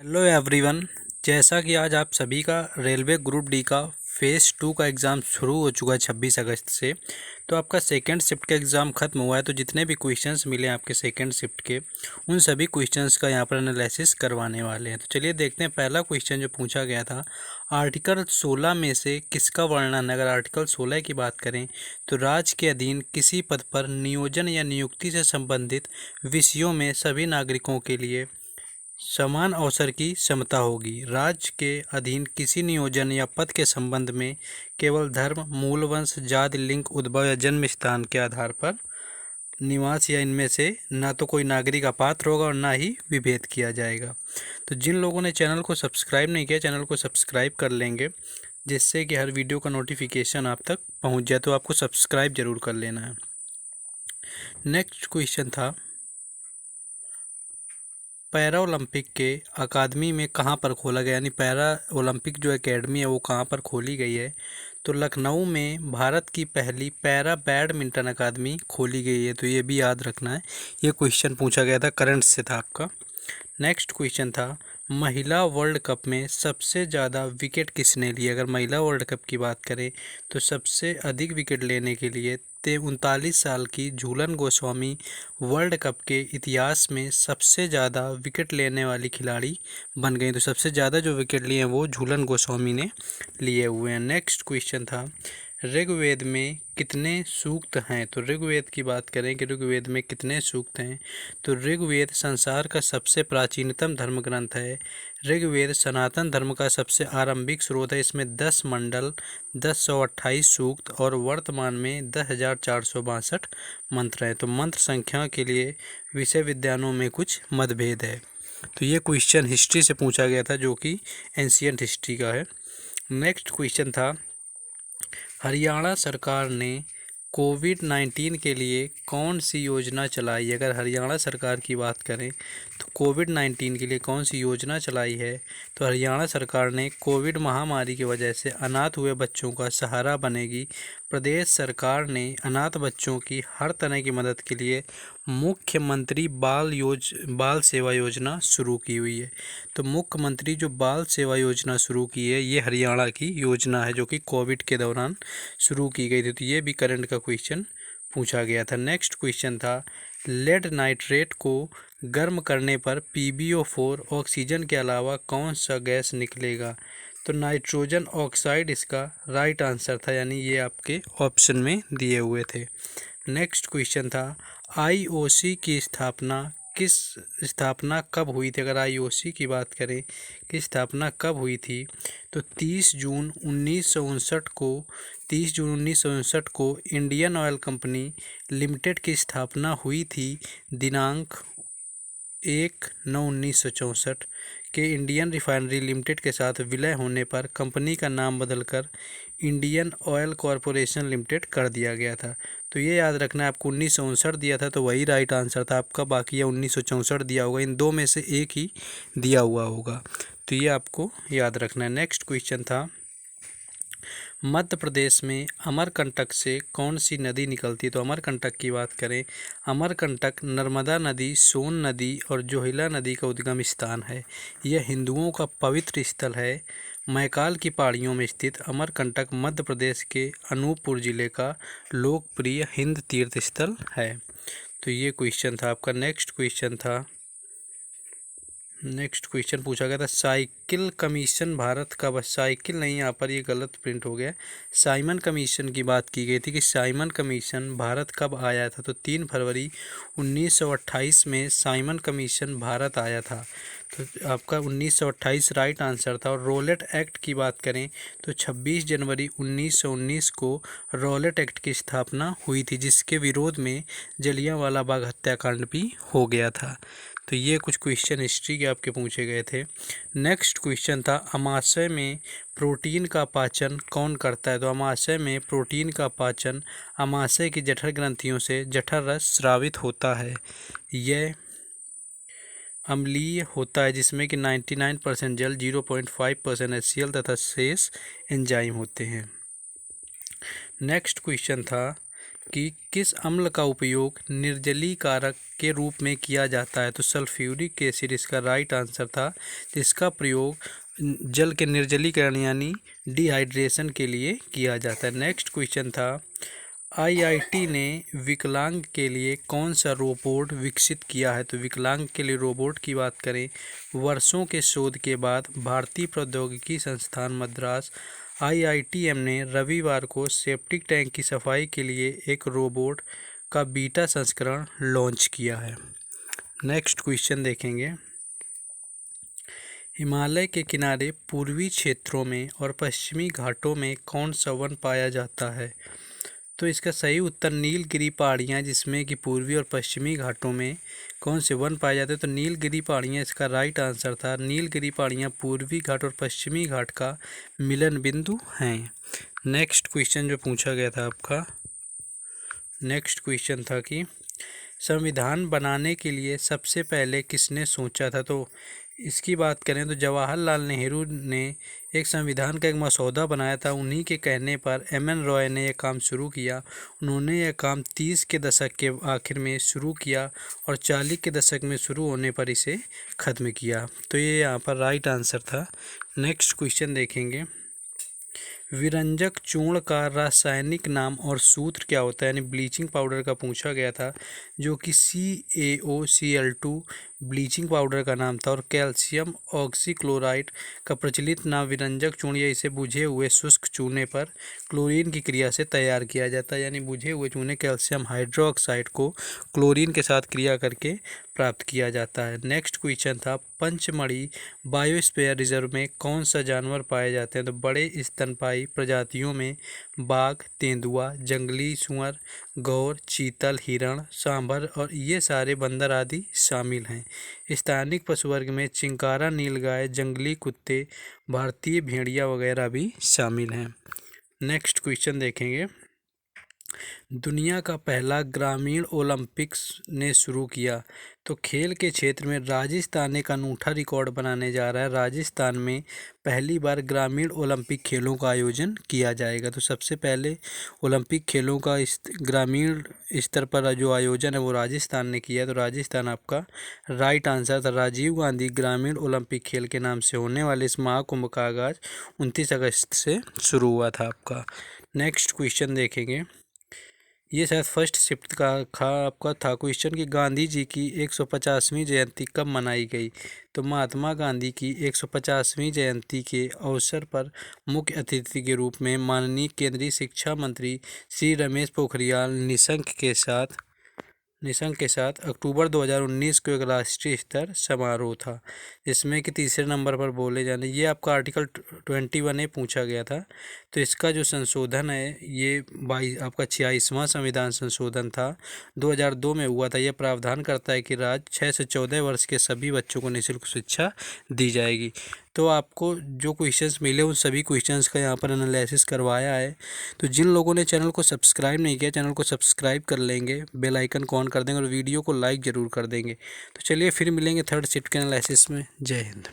Hello everyone. जैसा कि आज आप सभी का रेलवे ग्रुप डी का फेज़ 2 का एग्ज़ाम शुरू हो चुका है 26 अगस्त से। तो आपका सेकंड शिफ्ट का एग्ज़ाम ख़त्म हुआ है। तो जितने भी क्वेश्चंस मिले हैं आपके सेकंड शिफ्ट के, उन सभी क्वेश्चंस का यहाँ पर एनालिसिस करवाने वाले हैं। तो चलिए देखते हैं। पहला क्वेश्चन जो पूछा गया था, आर्टिकल 16 में से किसका वर्णन है। अगर आर्टिकल 16 की बात करें तो राज्य के अधीन किसी पद पर नियोजन या नियुक्ति से संबंधित विषयों में सभी नागरिकों के लिए समान अवसर की समता होगी। राज्य के अधीन किसी नियोजन या पद के संबंध में केवल धर्म, मूल वंश, जाति, लिंग, उद्भव या जन्म स्थान के आधार पर निवास या इनमें से ना तो कोई नागरिक अपात्र होगा और ना ही विभेद किया जाएगा। तो जिन लोगों ने चैनल को सब्सक्राइब नहीं किया, चैनल को सब्सक्राइब कर लेंगे, जिससे कि हर वीडियो का नोटिफिकेशन आप तक पहुंच जाए। तो आपको सब्सक्राइब जरूर कर लेना है। नेक्स्ट क्वेश्चन था, पैरा ओलंपिक के अकादमी में कहाँ पर खोला गया, यानी पैरा ओलंपिक जो एकेडमी है वो कहाँ पर खोली गई है। तो लखनऊ में भारत की पहली पैरा बैडमिंटन अकादमी खोली गई है। तो ये भी याद रखना है। ये क्वेश्चन पूछा गया था, करंट से था आपका। नेक्स्ट क्वेश्चन था, महिला वर्ल्ड कप में सबसे ज़्यादा विकेट किसने लिए। अगर महिला वर्ल्ड कप की बात करें तो सबसे अधिक विकेट लेने के लिए 39 साल की झूलन गोस्वामी वर्ल्ड कप के इतिहास में सबसे ज़्यादा विकेट लेने वाली खिलाड़ी बन गई। तो सबसे ज़्यादा जो विकेट लिए हैं वो झूलन गोस्वामी ने लिए हुए हैं। नेक्स्ट क्वेश्चन था, ऋग्वेद में कितने सूक्त हैं। तो ऋग्वेद की बात करें कि ऋग्वेद में कितने सूक्त हैं, तो ऋग्वेद संसार का सबसे प्राचीनतम धर्म ग्रंथ है। ऋग्वेद सनातन धर्म का सबसे आरंभिक स्रोत है। इसमें 10 मंडल, 1028 सूक्त और वर्तमान में 10,462 मंत्र हैं। तो मंत्र संख्या के लिए विषय विद्वानों में कुछ मतभेद है। तो ये क्वेश्चन हिस्ट्री से पूछा गया था, जो कि एंशियंट हिस्ट्री का है। नेक्स्ट क्वेश्चन था, हरियाणा सरकार ने कोविड-19 के लिए कौन सी योजना चलाई। अगर हरियाणा सरकार की बात करें तो कोविड-19 के लिए कौन सी योजना चलाई है। तो हरियाणा सरकार ने कोविड महामारी की वजह से अनाथ हुए बच्चों का सहारा बनेगी। प्रदेश सरकार ने अनाथ बच्चों की हर तरह की मदद के लिए मुख्यमंत्री बाल सेवा योजना शुरू की हुई है। तो मुख्यमंत्री जो बाल सेवा योजना शुरू की है, ये हरियाणा की योजना है, जो कि कोविड के दौरान शुरू की गई थी। तो ये भी करंट का क्वेश्चन पूछा गया था। नेक्स्ट क्वेश्चन था, लेड नाइट्रेट को गर्म करने पर PbO4 ऑक्सीजन के अलावा कौन सा गैस निकलेगा। तो नाइट्रोजन ऑक्साइड इसका राइट आंसर था, यानी ये आपके ऑप्शन में दिए हुए थे। नेक्स्ट क्वेश्चन था, IOC की स्थापना कब हुई थी। अगर IOC की बात करें कि स्थापना कब हुई थी तो 30 जून 1959 को इंडियन ऑयल कंपनी लिमिटेड की स्थापना हुई थी। दिनांक 1/9/1964 के इंडियन रिफाइनरी लिमिटेड के साथ विलय होने पर कंपनी का नाम बदलकर इंडियन ऑयल कॉरपोरेशन लिमिटेड कर दिया गया था। तो ये याद रखना है, आपको 1959 दिया था तो वही राइट आंसर था आपका। बाकी या 1964 दिया होगा, इन दो में से एक ही दिया हुआ होगा। तो ये आपको याद रखना है। नेक्स्ट क्वेश्चन था, मध्य प्रदेश में अमरकंटक से कौन सी नदी निकलती है। तो अमरकंटक की बात करें, अमरकंटक नर्मदा नदी, सोन नदी और जोहिला नदी का उद्गम स्थान है। यह हिंदुओं का पवित्र स्थल है। मैकाल की पहाड़ियों में स्थित अमरकंटक मध्य प्रदेश के अनूपपुर जिले का लोकप्रिय हिंद तीर्थ स्थल है। तो ये क्वेश्चन था आपका। नेक्स्ट क्वेश्चन पूछा गया था, साइकिल कमीशन भारत का, बस साइकिल नहीं, यहाँ पर ये गलत प्रिंट हो गया। साइमन कमीशन की बात की गई थी कि साइमन कमीशन भारत कब आया था। तो 3 फरवरी 1928 में साइमन कमीशन भारत आया था। तो आपका 1928 राइट आंसर था। और रॉलेट एक्ट की बात करें तो 26 जनवरी 1919 को रॉलेट एक्ट की स्थापना हुई थी, जिसके विरोध में जलियांवाला बाग हत्याकांड भी हो गया था। तो ये कुछ क्वेश्चन हिस्ट्री के आपके पूछे गए थे। नेक्स्ट क्वेश्चन था, अमाशय में प्रोटीन का पाचन कौन करता है। तो अमाशय में प्रोटीन का पाचन अमाशय की जठर ग्रंथियों से जठर रस स्रावित होता है। यह अम्लीय होता है, जिसमें कि 99% जल, 0.5% HCl तथा शेष एंजाइम होते हैं। नेक्स्ट क्वेश्चन था कि किस अम्ल का उपयोग निर्जलीकारक के रूप में किया जाता है? तो सल्फ्यूरिक एसिड इसका राइट आंसर था, जिसका प्रयोग जल के निर्जलीकरण यानी डिहाइड्रेशन के लिए किया जाता है। नेक्स्ट क्वेश्चन था, आईआईटी ने विकलांग के लिए कौन सा रोबोट विकसित किया है? तो विकलांग के लिए रोबोट की बात करें, वर्षों के शोध के बाद भारतीय प्रौद्योगिकी संस्थान मद्रास आईआईटीएम ने रविवार को सेप्टिक टैंक की सफाई के लिए एक रोबोट का बीटा संस्करण लॉन्च किया है। नेक्स्ट क्वेश्चन देखेंगे, हिमालय के किनारे पूर्वी क्षेत्रों में और पश्चिमी घाटों में कौन सा वन पाया जाता है? तो इसका सही उत्तर नीलगिरी पहाड़ियाँ, जिसमें कि पूर्वी और पश्चिमी घाटों में कौन से वन पाए जाते हैं? तो नीलगिरी पहाड़ियाँ इसका राइट आंसर था। नीलगिरी पहाड़ियाँ पूर्वी घाट और पश्चिमी घाट का मिलन बिंदु हैं। नेक्स्ट क्वेश्चन जो पूछा गया था आपका, नेक्स्ट क्वेश्चन था कि संविधान बनाने के लिए सबसे पहले किसने सोचा था? तो इसकी बात करें तो जवाहरलाल नेहरू ने एक संविधान का एक मसौदा बनाया था। उन्हीं के कहने पर एम.एन. रॉय ने यह काम शुरू किया। उन्होंने यह काम 30 के दशक के आखिर में शुरू किया और 40 के दशक में शुरू होने पर इसे ख़त्म किया। तो ये यहाँ पर राइट आंसर था। नेक्स्ट क्वेश्चन देखेंगे, विरंजक चूर्ण का रासायनिक नाम और सूत्र क्या होता है? यानी ब्लीचिंग पाउडर का पूछा गया था, जो कि CaOCl2 ब्लीचिंग पाउडर का नाम था। और कैल्शियम ऑक्सीक्लोराइड का प्रचलित नाम विरंजक चूर्ण या इसे बुझे हुए शुष्क चूने पर क्लोरीन की क्रिया से तैयार किया जाता है। यानी बुझे हुए चूने कैल्शियम हाइड्रोक्साइड को क्लोरीन के साथ क्रिया करके प्राप्त किया जाता है। नेक्स्ट क्वेश्चन था, पंचमढ़ी बायोस्फीयर रिजर्व में कौन सा जानवर पाए जाते हैं? तो बड़े स्तनपायी प्रजातियों में बाघ, तेंदुआ, जंगली सूअर, गौर, चीतल, हिरण, सांभर और ये सारे बंदर आदि शामिल हैं। स्थानिक पशु वर्ग में चिंकारा नीलगाय, जंगली कुत्ते, भारतीय भेड़िया वगैरह भी शामिल हैं। नेक्स्ट क्वेश्चन देखेंगे, दुनिया का पहला ग्रामीण ओलंपिक्स ने शुरू किया। तो खेल के क्षेत्र में राजस्थान एक अनूठा रिकॉर्ड बनाने जा रहा है। राजस्थान में पहली बार ग्रामीण ओलंपिक खेलों का आयोजन किया जाएगा। तो सबसे पहले ओलंपिक खेलों का इस ग्रामीण स्तर पर जो आयोजन है वो राजस्थान ने किया। तो राजस्थान आपका राइट आंसर था। राजीव गांधी ग्रामीण ओलंपिक खेल के नाम से होने वाले इस महाकुंभ का आगाज 29 अगस्त से शुरू हुआ था आपका। नेक्स्ट क्वेश्चन देखेंगे, ये शायद फर्स्ट शिफ्ट का आपका था क्वेश्चन कि गांधी जी की 150वीं जयंती कब मनाई गई? तो महात्मा गांधी की 150वीं जयंती के अवसर पर मुख्य अतिथि के रूप में माननीय केंद्रीय शिक्षा मंत्री श्री रमेश पोखरियाल निशंक के साथ अक्टूबर 2019 को एक राष्ट्रीय स्तर समारोह था, जिसमें कि तीसरे नंबर पर बोले जाने, ये आपका आर्टिकल 21A पूछा गया था। तो इसका जो संशोधन है ये आपका 46वां संविधान संशोधन था, 2002 में हुआ था। यह प्रावधान करता है कि राज्य 6 से 14 वर्ष के सभी बच्चों को निःशुल्क शिक्षा दी जाएगी। तो आपको जो क्वेश्चंस मिले उन सभी क्वेश्चंस का यहाँ पर एनालिसिस करवाया है। तो जिन लोगों ने चैनल को सब्सक्राइब नहीं किया, चैनल को सब्सक्राइब कर लेंगे, बेल आइकन को ऑन कर देंगे और वीडियो को लाइक ज़रूर कर देंगे। तो चलिए फिर मिलेंगे थर्ड शिफ्ट के एनालिसिस में। जय हिंद।